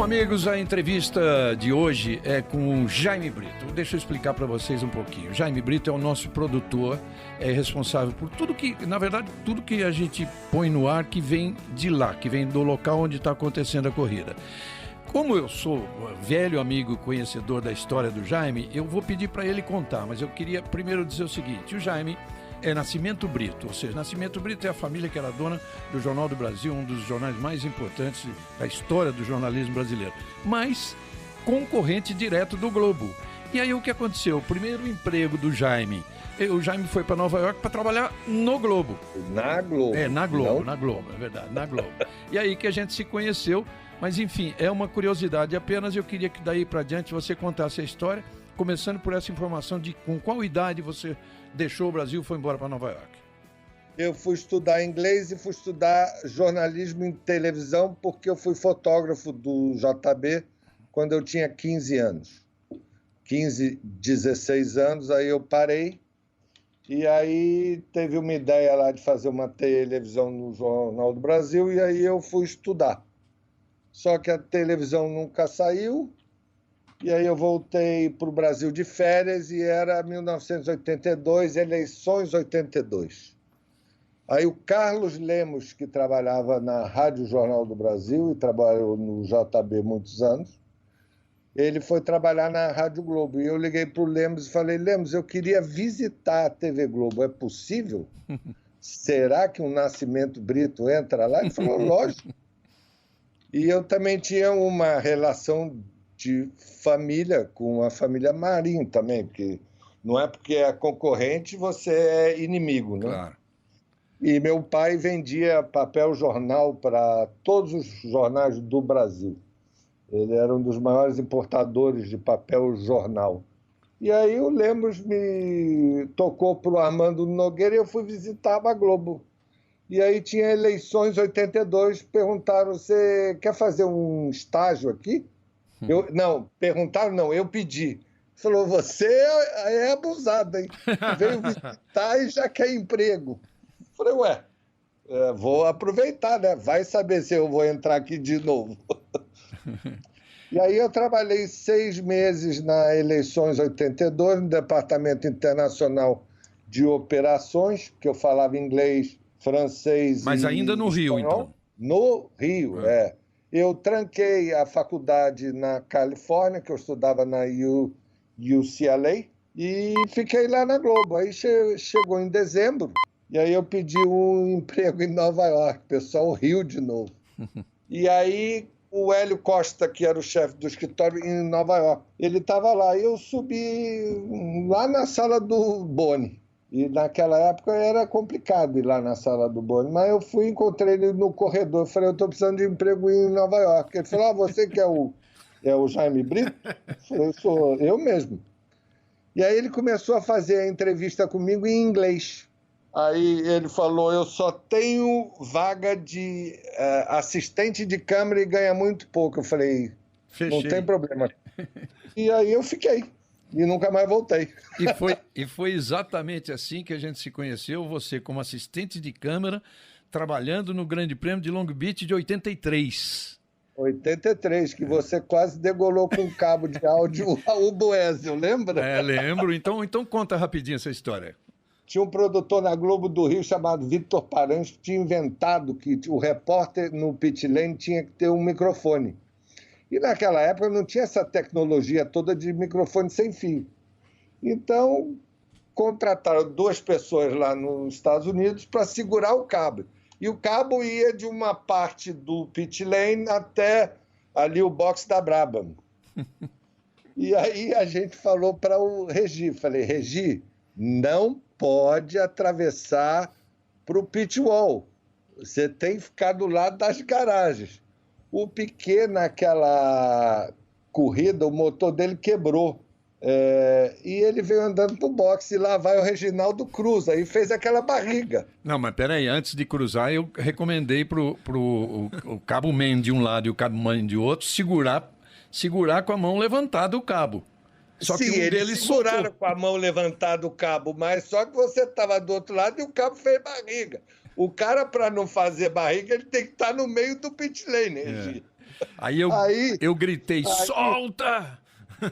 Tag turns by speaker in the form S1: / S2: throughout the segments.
S1: Bom, amigos, a entrevista de hoje é com o Jaime Brito. Deixa eu explicar para vocês um pouquinho. O Jaime Brito é o nosso produtor, é responsável por tudo que, na verdade, tudo que a gente põe no ar que vem de lá, que vem do local onde está acontecendo a corrida. Como eu sou velho amigo e conhecedor da história do Jaime, eu vou pedir para ele contar, mas eu queria primeiro dizer o seguinte: o Jaime é Nascimento Brito, ou seja, Nascimento Brito é a família que era dona do Jornal do Brasil, um dos jornais mais importantes da história do jornalismo brasileiro, mas concorrente direto do Globo. E aí o que aconteceu? O primeiro emprego do Jaime, o Jaime foi para Nova York para trabalhar no Globo.
S2: Na Globo.
S1: Na Globo, é verdade, na Globo. E aí que a gente se conheceu, mas enfim, é uma curiosidade apenas. Eu queria que daí para diante você contasse a história, começando por essa informação de com qual idade você deixou o Brasil e foi embora para Nova York.
S2: Eu fui estudar inglês e fui estudar jornalismo em televisão porque eu fui fotógrafo do JB quando eu tinha 15 anos. 15, 16 anos, aí eu parei e aí teve uma ideia lá de fazer uma televisão no Jornal do Brasil e aí eu fui estudar. Só que a televisão nunca saiu. E aí eu voltei para o Brasil de férias e era 1982, eleições 82. Aí o Carlos Lemos, que trabalhava na Rádio Jornal do Brasil e trabalhou no JB muitos anos, ele foi trabalhar na Rádio Globo. E eu liguei para o Lemos e falei: Lemos, eu queria visitar a TV Globo, é possível? Será que um Nascimento Brito entra lá? Ele falou: lógico. E eu também tinha uma relação de família com a família Marinho também, porque não é porque é concorrente você é inimigo, né?
S1: Claro.
S2: E meu pai vendia papel jornal para todos os jornais do Brasil. Ele era um dos maiores importadores de papel jornal. E aí o Lemos me tocou para o Armando Nogueira e eu fui visitar a Globo. E aí tinha eleições 82, perguntaram: você quer fazer um estágio aqui? Eu pedi. Falou: você é abusado, hein? Veio visitar e já quer emprego. Falei: ué, vou aproveitar, né? Vai saber se eu vou entrar aqui de novo. E aí eu trabalhei 6 meses na eleições 82, no Departamento Internacional de Operações, porque eu falava inglês, francês
S1: Mas ainda no
S2: espanhol.
S1: Rio, então?
S2: No Rio, é. Eu tranquei a faculdade na Califórnia, que eu estudava na UCLA, e fiquei lá na Globo. Aí chegou em dezembro, e aí eu pedi um emprego em Nova York. O pessoal riu de novo. E aí o Hélio Costa, que era o chefe do escritório em Nova York, ele estava lá. E eu subi lá na sala do Boni. E naquela época era complicado ir lá na sala do Boni, mas eu fui e encontrei ele no corredor. Eu falei: eu estou precisando de emprego em Nova York. Ele falou: você que é o Jaime Brito? Eu falei: sou eu mesmo. E aí ele começou a fazer a entrevista comigo em inglês. Aí ele falou: eu só tenho vaga de assistente de câmera e ganha muito pouco. Eu falei:
S1: fechei.
S2: Não tem problema. E aí eu fiquei. E nunca mais voltei.
S1: E foi exatamente assim que a gente se conheceu, você como assistente de câmera, trabalhando no Grande Prêmio de Long Beach de 83.
S2: 83, que você quase degolou com um cabo de áudio o Boésio, lembra?
S1: Lembro. Então conta rapidinho essa história.
S2: Tinha um produtor na Globo do Rio chamado Victor Paranhos, que tinha inventado que o repórter no pit lane tinha que ter um microfone. E naquela época não tinha essa tecnologia toda de microfone sem fio. Então, contrataram 2 pessoas lá nos Estados Unidos para segurar o cabo. E o cabo ia de uma parte do pit lane até ali o box da Brabham. E aí a gente falou para o Regi, falei: Regi, não pode atravessar para o pit wall. Você tem que ficar do lado das garagens. O Piquet, naquela corrida, o motor dele quebrou. E ele veio andando pro boxe, e lá vai o Reginaldo Cruz, aí fez aquela barriga.
S1: Não, mas peraí, antes de cruzar, eu recomendei pro o cabo man de um lado e o cabo man de outro segurar com a mão levantada o cabo. Só
S2: Sim,
S1: que
S2: eles seguraram com a mão levantada o cabo, mas só que você estava do outro lado e o cabo fez barriga. O cara, para não fazer barriga, ele tem que estar no meio do pit lane, Regi.
S1: Aí eu gritei, solta!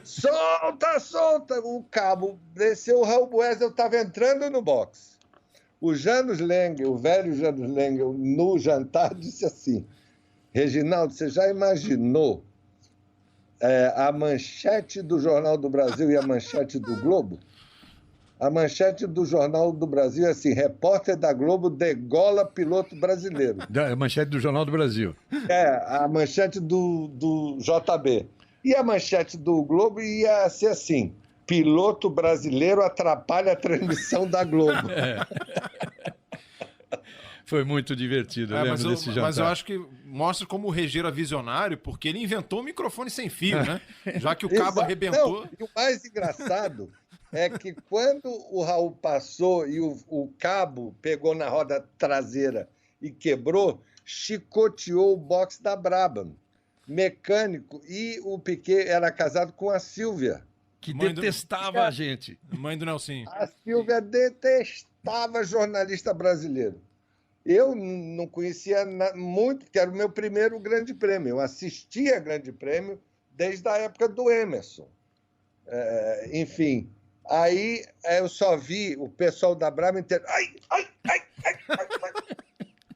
S2: Solta, solta! O cabo desceu, o Raul Boesel estava entrando no box. O Janus Lengel, o velho Janus Lengel, no jantar, disse assim, Reginaldo, você já imaginou a manchete do Jornal do Brasil e a manchete do Globo? A manchete do Jornal do Brasil é assim, repórter da Globo degola piloto brasileiro.
S1: A manchete do Jornal do Brasil.
S2: A manchete do JB. E a manchete do Globo ia ser assim, piloto brasileiro atrapalha a transmissão da Globo.
S1: Foi muito divertido, eu lembro desse jantar.
S3: Mas eu acho que mostra como o Regi era visionário, porque ele inventou o microfone sem fio, né? Já que o cabo arrebentou.
S2: Não, e o mais engraçado é que quando o Raul passou e o cabo pegou na roda traseira e quebrou, chicoteou o boxe da Brabham, mecânico, e o Piquet era casado com a Silvia.
S1: Que detestava a gente.
S3: Mãe do Nelsinho.
S2: A Silvia detestava jornalista brasileiro. Eu não conhecia muito, porque era o meu primeiro grande prêmio. Eu assistia Grande Prêmio desde a época do Emerson. Enfim, aí eu só vi o pessoal da Brabham inteiro. Ai.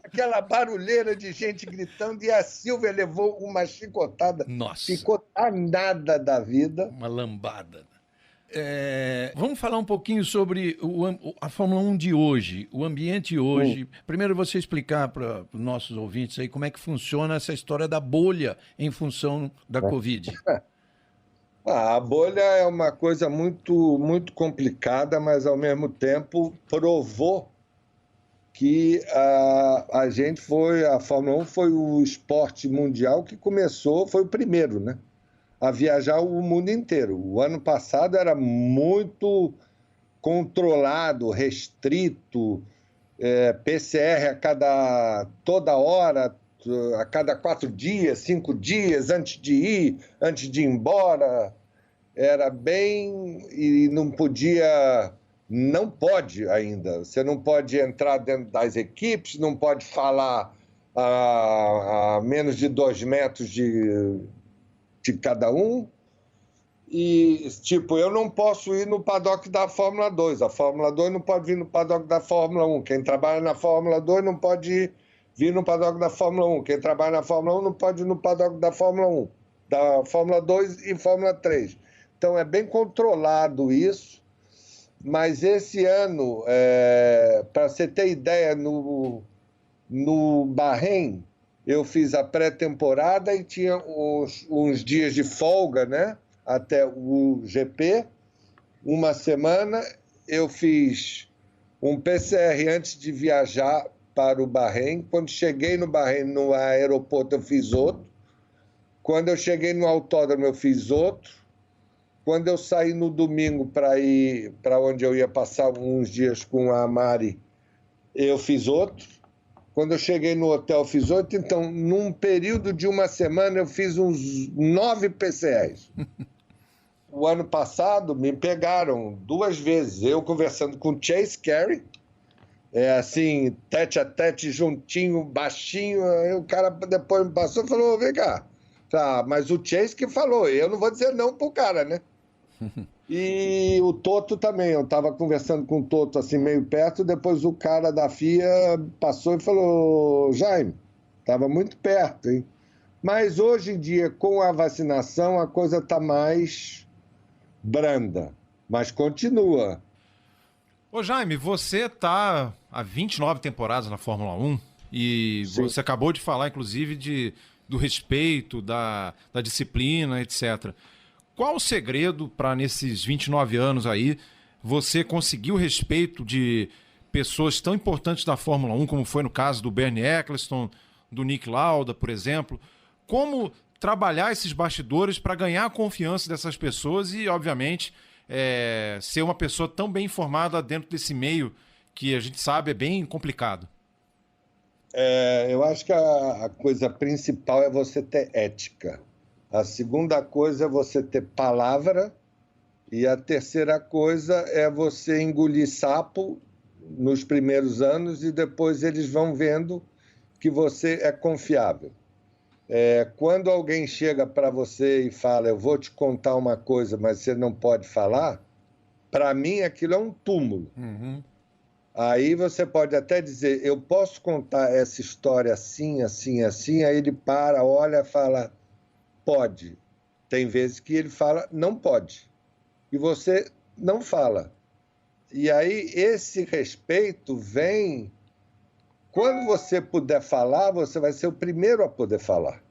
S2: Aquela barulheira de gente gritando, e a Silvia levou uma chicotada.
S1: Nossa.
S2: Ficou danada da vida.
S1: Uma lambada. Vamos falar um pouquinho sobre a Fórmula 1 de hoje, o ambiente hoje. Primeiro, você explicar para os nossos ouvintes aí como é que funciona essa história da bolha em função da Covid.
S2: A bolha é uma coisa muito, muito complicada, mas, ao mesmo tempo, provou que a Fórmula 1 foi o esporte mundial que começou, foi o primeiro, né? A viajar o mundo inteiro. O ano passado era muito controlado, restrito, PCR toda hora, a cada 4 dias, 5 dias, antes de ir embora. Era bem... E não pode ainda. Você não pode entrar dentro das equipes, não pode falar a menos de 2 metros de cada um. E, tipo, eu não posso ir no paddock da Fórmula 2. A Fórmula 2 não pode vir no paddock da Fórmula 1. Quem trabalha na Fórmula 2 não pode vir no paddock da Fórmula 1. Quem trabalha na Fórmula 1 não pode ir no paddock da Fórmula 1, da Fórmula 2 e Fórmula 3. Então, é bem controlado isso. Mas esse ano, para você ter ideia, no Bahrein, eu fiz a pré-temporada e tinha uns dias de folga, né? Até o GP. Uma semana eu fiz um PCR antes de viajar para o Bahrein. Quando cheguei no Bahrein, no aeroporto, eu fiz outro. Quando eu cheguei no autódromo, eu fiz outro. Quando eu saí no domingo para ir para onde eu ia passar uns dias com a Mari, eu fiz outro. Quando eu cheguei no hotel, eu fiz outro. Então, num período de uma semana, eu fiz uns 9 PCRs. O ano passado, me pegaram 2 vezes. Eu conversando com Chase Carey, assim, tete a tete, juntinho, baixinho. Aí o cara depois me passou e falou, vem cá. Mas o Chase que falou, eu não vou dizer não pro cara, né? E o Toto também, eu estava conversando com o Toto assim meio perto, depois o cara da FIA passou e falou, Jaime, estava muito perto, hein? Mas hoje em dia, com a vacinação, a coisa está mais branda, mas continua.
S3: Ô Jaime, você está há 29 temporadas na Fórmula 1 e
S2: Sim.
S3: Você acabou de falar, inclusive, do respeito, da disciplina, etc. Qual o segredo para, nesses 29 anos aí, você conseguir o respeito de pessoas tão importantes da Fórmula 1, como foi no caso do Bernie Ecclestone, do Nick Lauda, por exemplo? Como trabalhar esses bastidores para ganhar a confiança dessas pessoas e, obviamente, ser uma pessoa tão bem informada dentro desse meio que a gente sabe é bem complicado?
S2: Eu acho que a coisa principal é você ter ética. A segunda coisa é você ter palavra. E a terceira coisa é você engolir sapo nos primeiros anos e depois eles vão vendo que você é confiável. Quando alguém chega para você e fala, eu vou te contar uma coisa, mas você não pode falar, para mim aquilo é um túmulo. Aí você pode até dizer, eu posso contar essa história assim, assim, assim, aí ele para, olha, fala, pode. Tem vezes que ele fala, não pode. E você não fala. E aí esse respeito vem... Quando você puder falar, você vai ser o primeiro a poder falar.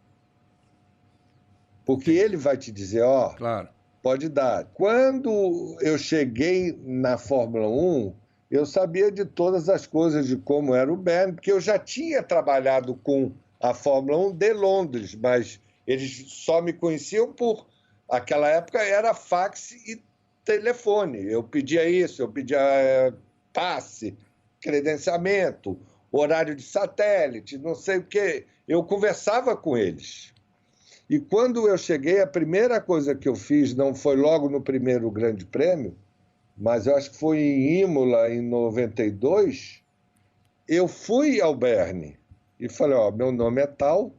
S2: Porque ele vai te dizer, ó,
S1: Claro.
S2: pode dar. Quando eu cheguei na Fórmula 1, eu sabia de todas as coisas de como era o Bernie, porque eu já tinha trabalhado com a Fórmula 1 de Londres, mas eles só me conheciam por... Aquela época era fax e telefone. Eu pedia isso, eu pedia passe, credenciamento, horário de satélite, não sei o quê. Eu conversava com eles. E quando eu cheguei, a primeira coisa que eu fiz não foi logo no primeiro Grande Prêmio, mas eu acho que foi em Imola, em 92, eu fui ao Bernie e falei, ó, meu nome é tal,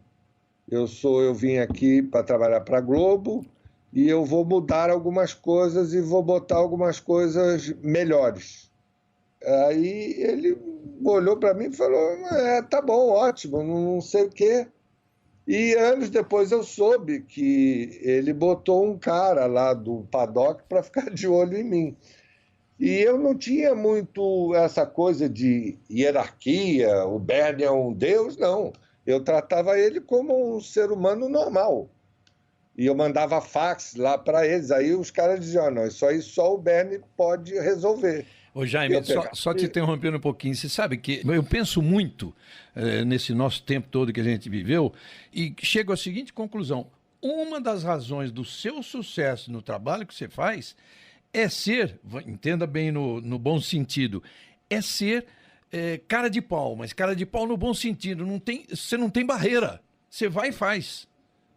S2: eu vim aqui para trabalhar para a Globo e eu vou mudar algumas coisas e vou botar algumas coisas melhores. Aí ele olhou para mim e falou, tá bom, ótimo, não sei o quê. E anos depois eu soube que ele botou um cara lá do paddock para ficar de olho em mim. E eu não tinha muito essa coisa de hierarquia, o Bernie é um deus, não. Eu tratava ele como um ser humano normal. E eu mandava fax lá para eles. Aí os caras diziam, não, isso aí só o Bernie pode resolver.
S1: Ô Jaime, só te interrompendo um pouquinho, você sabe que eu penso muito nesse nosso tempo todo que a gente viveu e chego à seguinte conclusão. Uma das razões do seu sucesso no trabalho que você faz é ser, entenda bem no bom sentido, é ser cara de pau, mas cara de pau no bom sentido. Você não tem barreira, você vai e faz.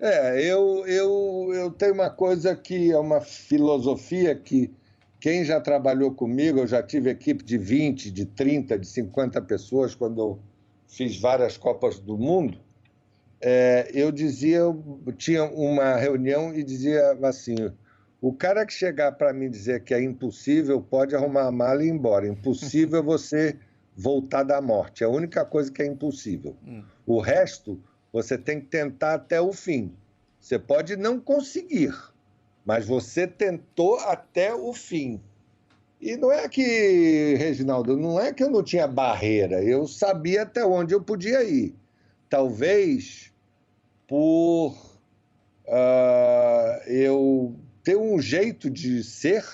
S2: Eu tenho uma coisa que é uma filosofia que quem já trabalhou comigo, eu já tive equipe de 20, de 30, de 50 pessoas quando eu fiz várias Copas do Mundo. Eu tinha uma reunião e dizia assim, o cara que chegar para mim dizer que é impossível pode arrumar a mala e ir embora. Impossível é você voltar da morte. É a única coisa que é impossível. O resto, você tem que tentar até o fim. Você pode não conseguir, mas você tentou até o fim. E não é que, Reginaldo, não é que eu não tinha barreira. Eu sabia até onde eu podia ir. Talvez por eu ter um jeito de ser,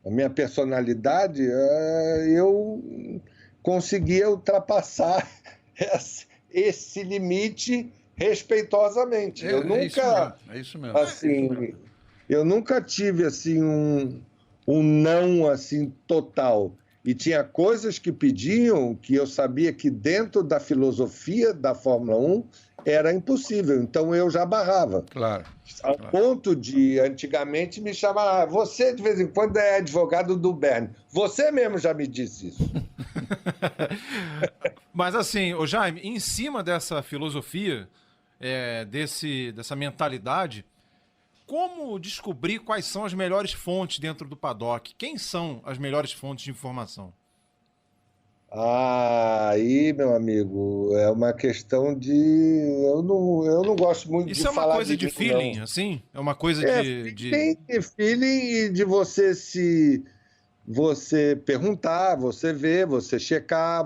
S2: a minha personalidade, eu conseguia ultrapassar esse limite respeitosamente. Eu nunca,
S1: é isso mesmo.
S2: Assim, eu nunca tive assim um não assim total. E tinha coisas que pediam que eu sabia que dentro da filosofia da Fórmula 1 era impossível, então eu já barrava.
S1: Claro.
S2: Ao ponto de, antigamente, me chamar, você de vez em quando é advogado do Bernie. Você mesmo já me disse isso.
S3: Mas assim, ô Jaime, em cima dessa filosofia, dessa mentalidade, como descobrir quais são as melhores fontes dentro do paddock? Quem são as melhores fontes de informação?
S2: Aí, meu amigo, é uma questão de... Eu não gosto muito de falar.
S3: Isso é uma coisa de
S2: mim,
S3: feeling,
S2: não.
S3: assim? É uma coisa
S2: Feeling e de você perguntar, você ver, você checar,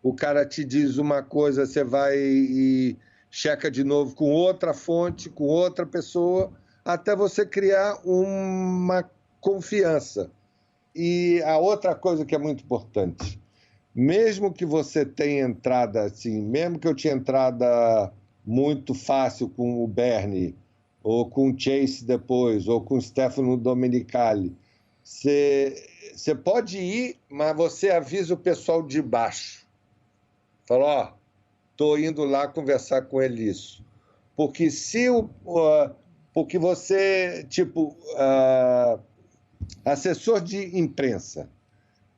S2: o cara te diz uma coisa, você vai e checa de novo com outra fonte, com outra pessoa, até você criar uma confiança. E a outra coisa que é muito importante, mesmo que você tenha entrada assim, mesmo que eu tinha entrada muito fácil com o Bernie, ou com o Chase depois, ou com o Stefano Domenicali, você pode ir, mas você avisa o pessoal de baixo. Fala, ó, estou indo lá conversar com ele isso. Porque porque você, tipo, assessor de imprensa.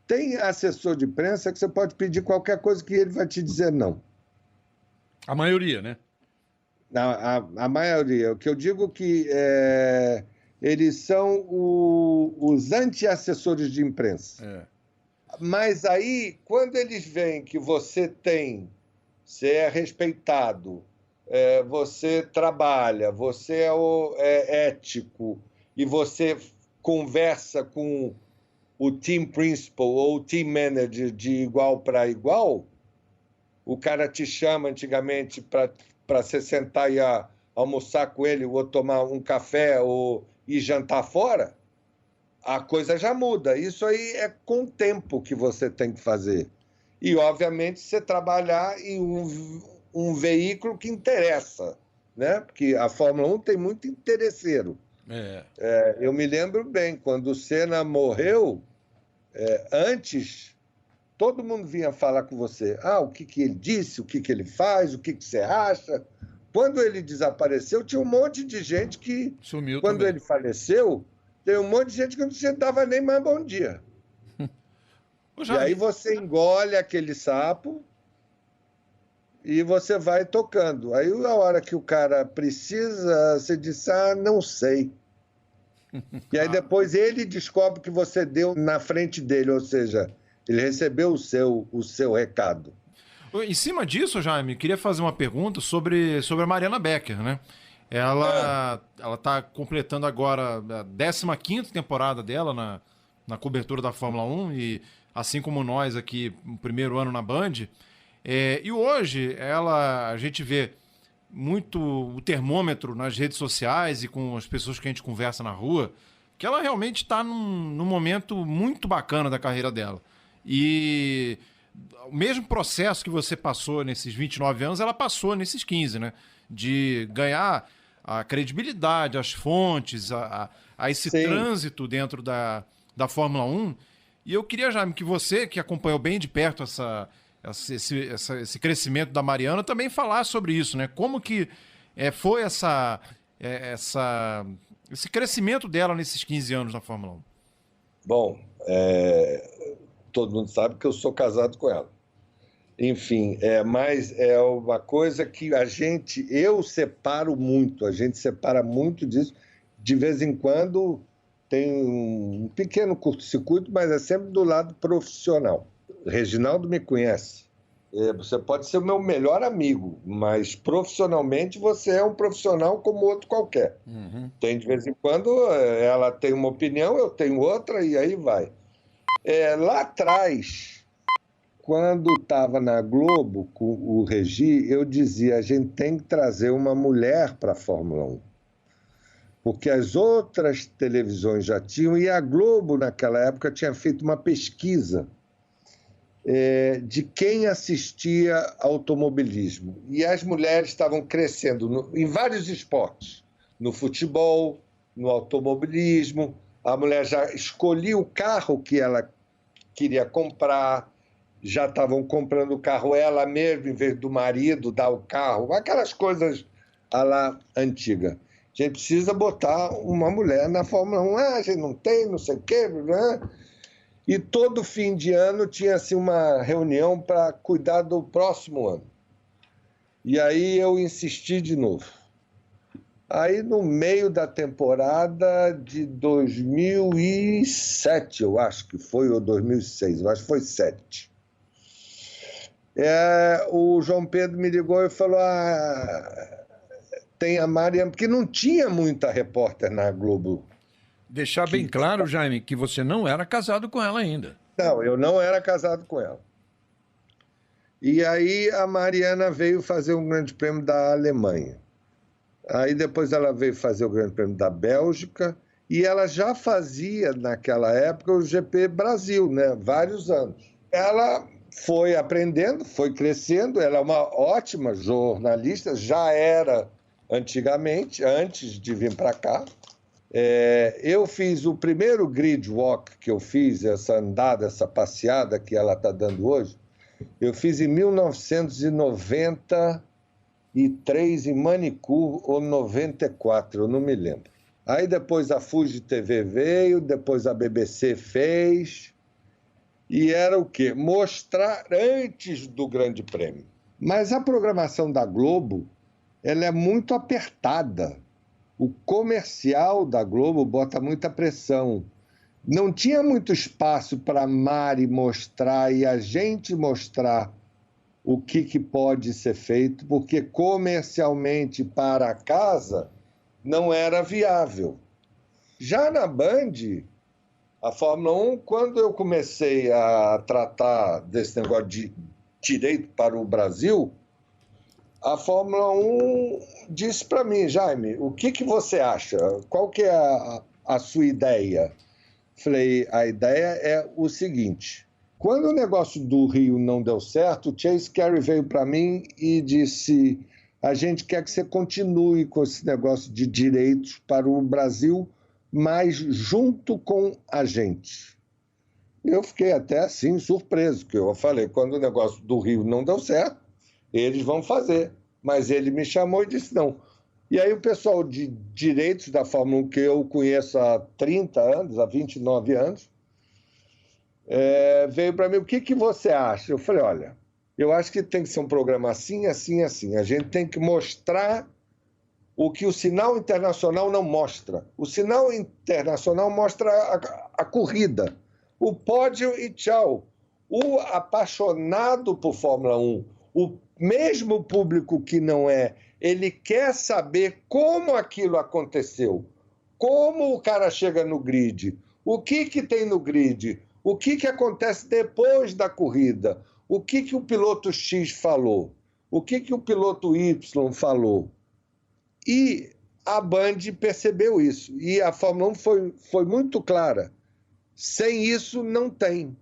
S2: Tem assessor de imprensa que você pode pedir qualquer coisa que ele vai te dizer não.
S1: A maioria, né?
S2: A maioria. O que eu digo que eles são os anti-assessores de imprensa.
S1: É.
S2: Mas aí, quando eles veem que você é respeitado, você trabalha, você é ético e você conversa com o team principal ou o team manager de igual para igual, o cara te chama antigamente para você sentar e almoçar com ele ou tomar um café ou ir jantar fora, a coisa já muda. Isso aí é com o tempo que você tem que fazer. E, obviamente, você trabalhar em um veículo que interessa, né? Porque a Fórmula 1 tem muito interesseiro. Eu me lembro bem, quando o Senna morreu, antes, todo mundo vinha falar com você. O que ele disse, o que ele faz, o que você acha. Quando ele desapareceu, tinha um monte de gente que,
S1: sumiu
S2: quando
S1: também.
S2: ele faleceu, tem um monte de gente que não te dava nem mais bom dia. E aí você engole aquele sapo e você vai tocando. Aí, a hora que o cara precisa, você diz, não sei. E aí depois ele descobre que você deu na frente dele, ou seja, ele recebeu o seu recado.
S3: Em cima disso, Jaime, queria fazer uma pergunta sobre a Mariana Becker, né? Ela está completando agora a 15ª temporada dela na cobertura da Fórmula 1 e, assim como nós aqui, no primeiro ano na Band. E hoje a gente vê muito o termômetro nas redes sociais e com as pessoas que a gente conversa na rua, que ela realmente está num momento muito bacana da carreira dela. E o mesmo processo que você passou nesses 29 anos, ela passou nesses 15, né? De ganhar a credibilidade, as fontes, a esse trânsito dentro da Fórmula 1. E eu queria, Jaime, que você, que acompanhou bem de perto esse crescimento da Mariana, também falasse sobre isso, né? Como que foi esse crescimento dela nesses 15 anos na Fórmula 1?
S2: Bom, todo mundo sabe que eu sou casado com ela. Enfim, mas é uma coisa que eu separo muito, a gente separa muito disso. De vez em quando tem um pequeno curto-circuito, mas é sempre do lado profissional. O Reginaldo me conhece. Você pode ser o meu melhor amigo, mas profissionalmente você é um profissional como outro qualquer.
S1: Uhum.
S2: Tem de vez em quando ela tem uma opinião, eu tenho outra e aí vai. Lá atrás, quando estava na Globo com o Regi, eu dizia, a gente tem que trazer uma mulher para a Fórmula 1. Porque as outras televisões já tinham, e a Globo, naquela época, tinha feito uma pesquisa de quem assistia automobilismo. E as mulheres estavam crescendo em vários esportes, no futebol, no automobilismo. A mulher já escolhia o carro que ela queria comprar, já estavam comprando o carro ela mesma, em vez do marido dar o carro, aquelas coisas à la antiga. A gente precisa botar uma mulher na Fórmula 1. A gente não tem, não sei o quê, né? E todo fim de ano tinha assim, uma reunião para cuidar do próximo ano. E aí eu insisti de novo. Aí, no meio da temporada de 2007, eu acho que foi, ou 2006, eu acho que foi 2007, o João Pedro me ligou e falou, tem a Mariana, porque não tinha muita repórter na Globo.
S1: Deixar bem claro, Jaime, que você não era casado com ela ainda.
S2: Não, eu não era casado com ela. E aí a Mariana veio fazer um grande prêmio da Alemanha. Aí depois ela veio fazer o grande prêmio da Bélgica e ela já fazia, naquela época, o GP Brasil, né? Vários anos. Ela foi aprendendo, foi crescendo, ela é uma ótima jornalista, já era antigamente, antes de vir para cá. Eu fiz o primeiro grid walk que eu fiz, essa andada, essa passeada que ela está dando hoje, eu fiz em 1993 em Manicur, ou 94, eu não me lembro. Aí depois a Fuji TV veio, depois a BBC fez, e era o quê? Mostrar antes do Grande Prêmio. Mas a programação da Globo ela é muito apertada. O comercial da Globo bota muita pressão. Não tinha muito espaço para a Mari mostrar e a gente mostrar o que pode ser feito, porque comercialmente para a casa não era viável. Já na Band, a Fórmula 1, quando eu comecei a tratar desse negócio de direito para o Brasil, a Fórmula 1 disse para mim: Jaime, o que você acha? Qual que é a sua ideia? Falei, a ideia é o seguinte: quando o negócio do Rio não deu certo, o Chase Carey veio para mim e disse: a gente quer que você continue com esse negócio de direitos para o Brasil, mas junto com a gente. Eu fiquei até assim surpreso, porque eu falei, quando o negócio do Rio não deu certo, eles vão fazer. Mas ele me chamou e disse não. E aí o pessoal de direitos da Fórmula 1, que eu conheço há 30 anos, há 29 anos, veio para mim: o que você acha? Eu falei, olha, eu acho que tem que ser um programa assim, assim, assim. A gente tem que mostrar o que o sinal internacional não mostra. O sinal internacional mostra a corrida, o pódio e tchau. O apaixonado por Fórmula 1, o mesmo público que não é, ele quer saber como aquilo aconteceu, como o cara chega no grid, o que tem no grid, o que acontece depois da corrida, o que o piloto X falou, o que o piloto Y falou. E a Band percebeu isso. E a Fórmula 1 foi muito clara. Sem isso, não tem.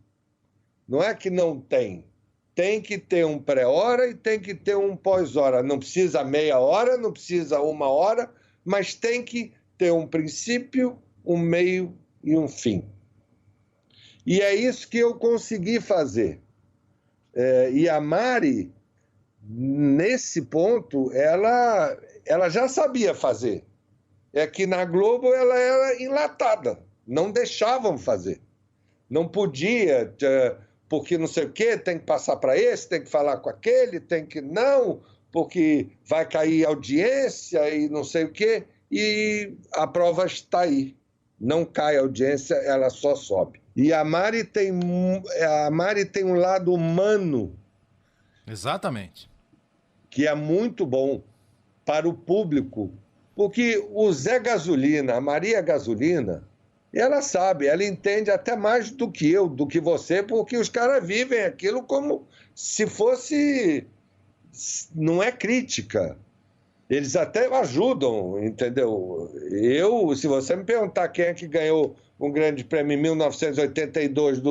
S2: Não é que não tem. Tem que ter um pré-hora e tem que ter um pós-hora. Não precisa meia hora, não precisa uma hora, mas tem que ter um princípio, um meio e um fim. E é isso que eu consegui fazer. E a Mari, nesse ponto, ela já sabia fazer. É que na Globo ela era enlatada, não deixavam fazer. Não podia, porque não sei o quê, tem que passar para esse, tem que falar com aquele, tem que não, porque vai cair audiência e não sei o quê. E a prova está aí. Não cai a audiência, ela só sobe. E a Mari tem um lado humano.
S3: Exatamente.
S2: Que é muito bom para o público, porque o Zé Gasolina, a Maria Gasolina, ela sabe, ela entende até mais do que eu, do que você, porque os caras vivem aquilo como se fosse... Não é crítica. Eles até ajudam, entendeu? Se você me perguntar quem é que ganhou um grande prêmio em 1982,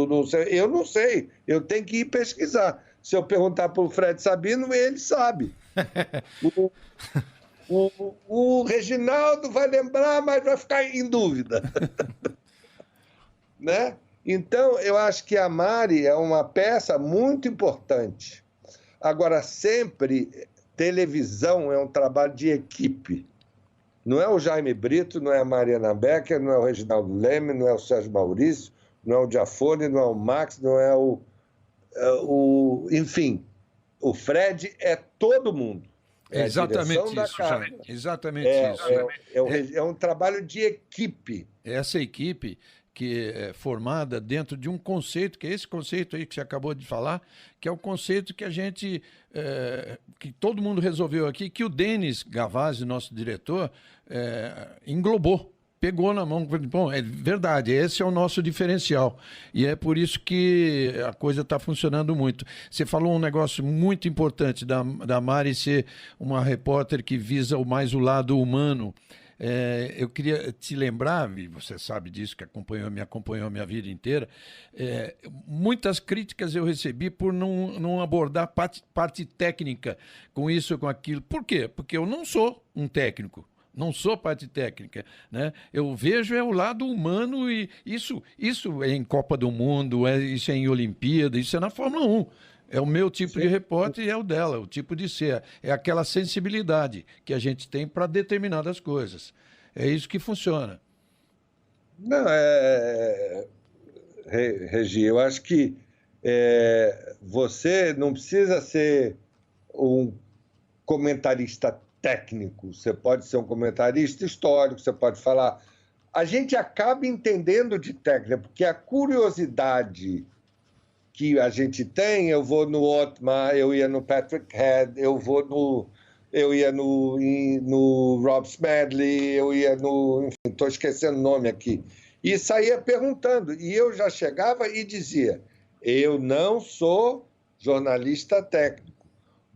S2: eu não sei, eu tenho que ir pesquisar. Se eu perguntar para o Fred Sabino, ele sabe. O Reginaldo vai lembrar, mas vai ficar em dúvida. Né? Então, eu acho que a Mari é uma peça muito importante. Agora, sempre, televisão é um trabalho de equipe. Não é o Jaime Brito, não é a Mariana Becker, não é o Reginaldo Leme, não é o Sérgio Maurício, não é o Giafone, não é o Max, não é enfim, o Fred, é todo mundo.
S1: É exatamente isso, Jaime. Exatamente isso.
S2: É um trabalho de equipe.
S1: Essa equipe que é formada dentro de um conceito, que é esse conceito aí que você acabou de falar, que é o conceito que a gente, que todo mundo resolveu aqui, que o Denis Gavazzi, nosso diretor, englobou. Pegou na mão, bom, é verdade, esse é o nosso diferencial. E é por isso que a coisa está funcionando muito. Você falou um negócio muito importante da Mari ser uma repórter que visa mais o lado humano. Eu queria te lembrar, e você sabe disso, que me acompanhou a minha vida inteira, muitas críticas eu recebi por não abordar parte técnica com isso, com aquilo. Por quê? Porque eu não sou um técnico. Não sou parte técnica, né? Eu vejo o lado humano e isso é em Copa do Mundo, isso é em Olimpíada, isso é na Fórmula 1. É o meu tipo Sim. de repórter e é o dela, o tipo de ser. É aquela sensibilidade que a gente tem para determinadas coisas. É isso que funciona.
S2: Não, Regi, eu acho que você não precisa ser um comentarista técnico, você pode ser um comentarista histórico, você pode falar. A gente acaba entendendo de técnica, porque a curiosidade que a gente tem, eu vou no Otmar, eu ia no Patrick Head, eu ia no Rob Smedley, eu ia no... Enfim, estou esquecendo o nome aqui. E saía perguntando. E eu já chegava e dizia, eu não sou jornalista técnico.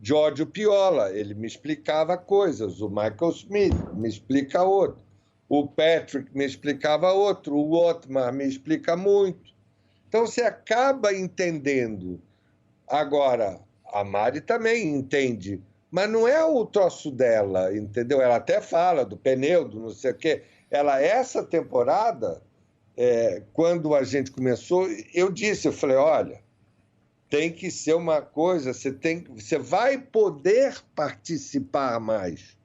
S2: Giorgio Piola, ele me explicava coisas. O Michael Smith me explica outro. O Patrick me explicava outro. O Otmar me explica muito. Então, você acaba entendendo. Agora, a Mari também entende, mas não é o troço dela, entendeu? Ela até fala do pneu, do não sei o quê. Essa temporada, quando a gente começou, eu falei, olha, tem que ser uma coisa, você vai poder participar mais.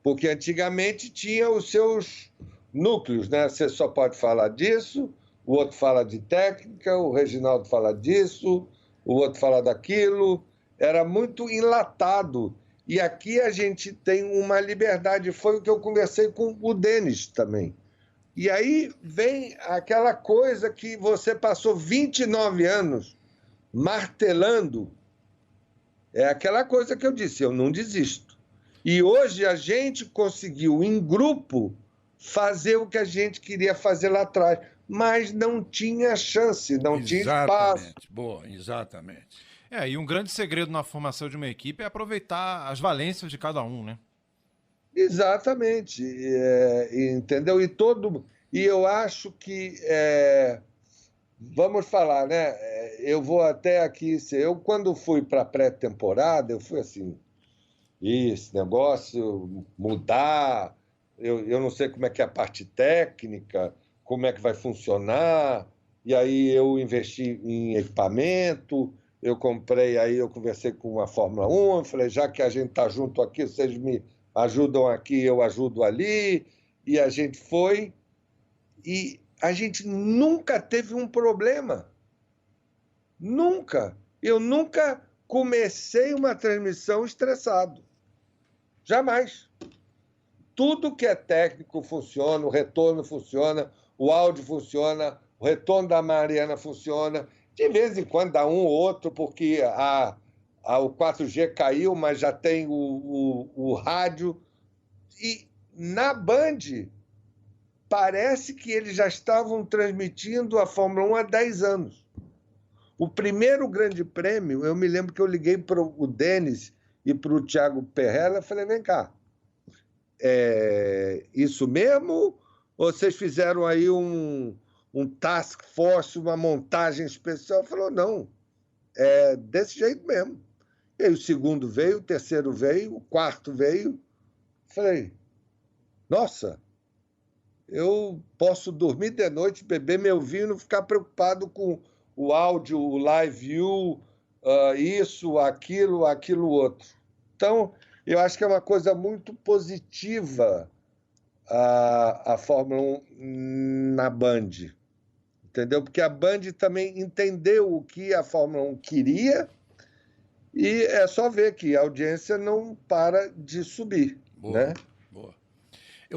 S2: Porque antigamente tinha os seus núcleos, né? Você só pode falar disso, o outro fala de técnica, o Reginaldo fala disso, o outro fala daquilo. Era muito enlatado. E aqui a gente tem uma liberdade. Foi o que eu conversei com o Denis também. E aí vem aquela coisa que você passou 29 anos martelando. É aquela coisa que eu disse, eu não desisto. E hoje a gente conseguiu, em grupo, fazer o que a gente queria fazer lá atrás. Mas não tinha chance, não tinha espaço.
S1: Boa, exatamente.
S3: E um grande segredo na formação de uma equipe é aproveitar as valências de cada um, né?
S2: Exatamente. Entendeu? E eu acho que... vamos falar, né? Eu vou até aqui... Eu, quando fui para a pré-temporada, eu fui assim... Esse negócio, mudar... Eu não sei como é que é a parte técnica... como é que vai funcionar, e aí eu investi em equipamento, eu conversei com a Fórmula 1, eu falei, já que a gente está junto aqui, vocês me ajudam aqui, eu ajudo ali, e a gente foi, e a gente nunca teve um problema. Nunca. Eu nunca comecei uma transmissão estressado. Jamais. Tudo que é técnico funciona, o retorno funciona, o áudio funciona, o retorno da Mariana funciona. De vez em quando dá um ou outro, porque o 4G caiu, mas já tem o rádio. E na Band, parece que eles já estavam transmitindo a Fórmula 1 há 10 anos. O primeiro grande prêmio, eu me lembro que eu liguei para o Denis e para o Thiago Perrella e falei, vem cá, isso mesmo? Ou vocês fizeram aí um task force, uma montagem especial? Falou, não, é desse jeito mesmo. E aí o segundo veio, o terceiro veio, o quarto veio. Falei, nossa, eu posso dormir de noite, beber meu vinho, não ficar preocupado com o áudio, o live view, isso, aquilo outro. Então, eu acho que é uma coisa muito positiva a Fórmula 1 na Band, entendeu? Porque a Band também entendeu o que a Fórmula 1 queria e é só ver que a audiência não para de subir.
S1: Boa,
S2: né?
S1: Boa.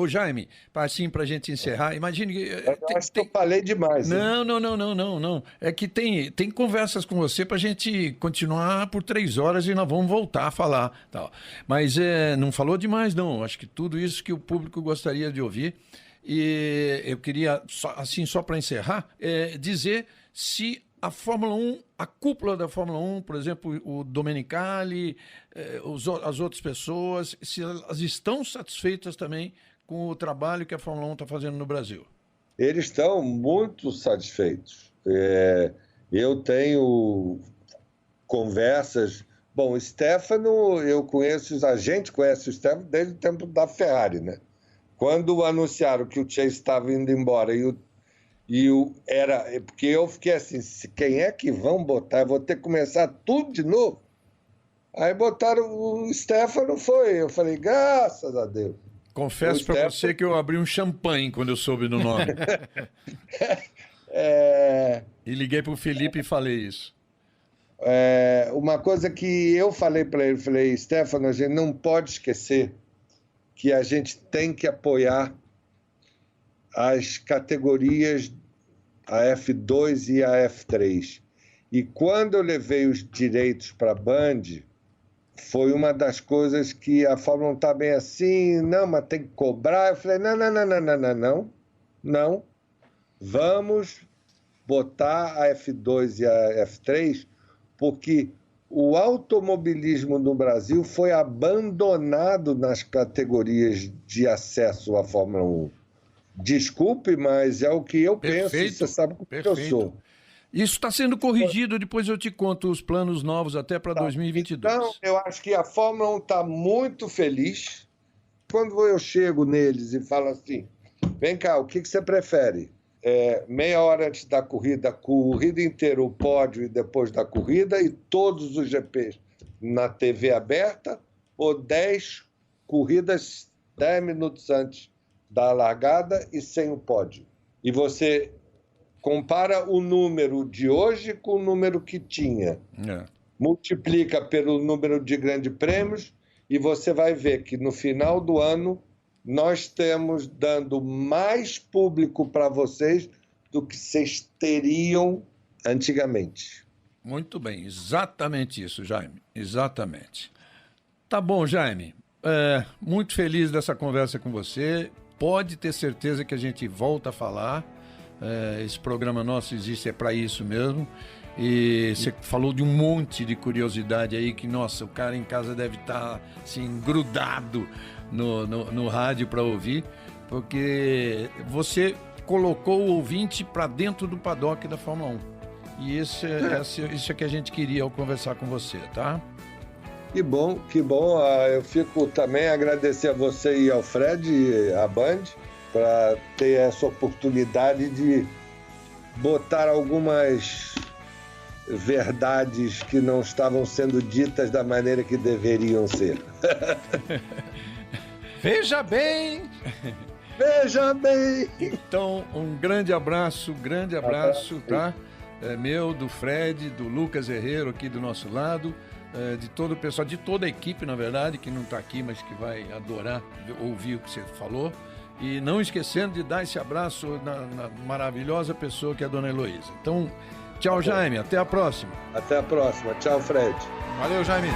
S1: Jaime, assim, para a gente encerrar, imagine que...
S2: acho que eu falei demais.
S1: Não. É que tem conversas com você para a gente continuar por 3 horas e nós vamos voltar a falar. Tal. Mas não falou demais, não. Acho que tudo isso que o público gostaria de ouvir. E eu queria, só para encerrar, dizer se a Fórmula 1, a cúpula da Fórmula 1, por exemplo, o Domenicali, as outras pessoas, se elas estão satisfeitas também com o trabalho que a Fórmula 1 está fazendo no Brasil. Eles
S2: estão muito satisfeitos. Eu tenho conversas... Bom, o Stefano, a gente conhece o Stefano desde o tempo da Ferrari, né? Quando anunciaram que o Chase estava indo embora porque eu fiquei assim, quem é que vão botar? Eu vou ter que começar tudo de novo. Aí botaram o Stefano, eu falei, graças a Deus.
S1: Confesso para você que eu abri um champanhe quando eu soube do nome. E liguei para o Felipe e falei isso.
S2: Uma coisa que eu falei para ele, falei, Stefano, a gente não pode esquecer que a gente tem que apoiar as categorias, a F2 e a F3. E quando eu levei os direitos para a Band, foi uma das coisas que a Fórmula 1 está bem assim, não, mas tem que cobrar. Eu falei, não. Vamos botar a F2 e a F3, porque o automobilismo no Brasil foi abandonado nas categorias de acesso à Fórmula 1. Desculpe, mas é o que eu penso, você sabe como eu sou.
S1: Isso está sendo corrigido, depois eu te conto os planos novos até para 2022.
S2: Então, eu acho que a Fórmula 1 está muito feliz. Quando eu chego neles e falo assim, vem cá, o que você prefere? Meia hora antes da corrida, corrida inteira, o pódio e depois da corrida, e todos os GPs na TV aberta, ou 10 corridas 10 minutos antes da largada e sem o pódio. E você compara o número de hoje com o número que tinha. Multiplica pelo número de grandes prêmios e você vai ver que no final do ano nós estamos dando mais público para vocês do que vocês teriam antigamente.
S1: Muito bem, exatamente isso, Jaime, exatamente. Tá bom, Jaime, muito feliz dessa conversa com você. Pode ter certeza que a gente volta a falar. Esse programa nosso existe para isso mesmo. E você falou de um monte de curiosidade aí que, nossa, o cara em casa deve estar assim, grudado no rádio para ouvir, porque você colocou o ouvinte para dentro do paddock da Fórmula 1. E isso é que a gente queria ao conversar com você, tá?
S2: Que bom. Eu fico também a agradecer a você e ao Fred, a Band, para ter essa oportunidade de botar algumas verdades que não estavam sendo ditas da maneira que deveriam ser.
S3: Veja bem!
S2: Veja bem!
S1: Então, um grande abraço, tá? Meu, do Fred, do Lucas Herrero aqui do nosso lado, de todo o pessoal, de toda a equipe, na verdade, que não está aqui, mas que vai adorar ouvir o que você falou. E não esquecendo de dar esse abraço na maravilhosa pessoa que é a dona Heloísa. Então, tchau, Jaime. Até a próxima.
S2: Até a próxima. Tchau, Fred.
S3: Valeu, Jaime.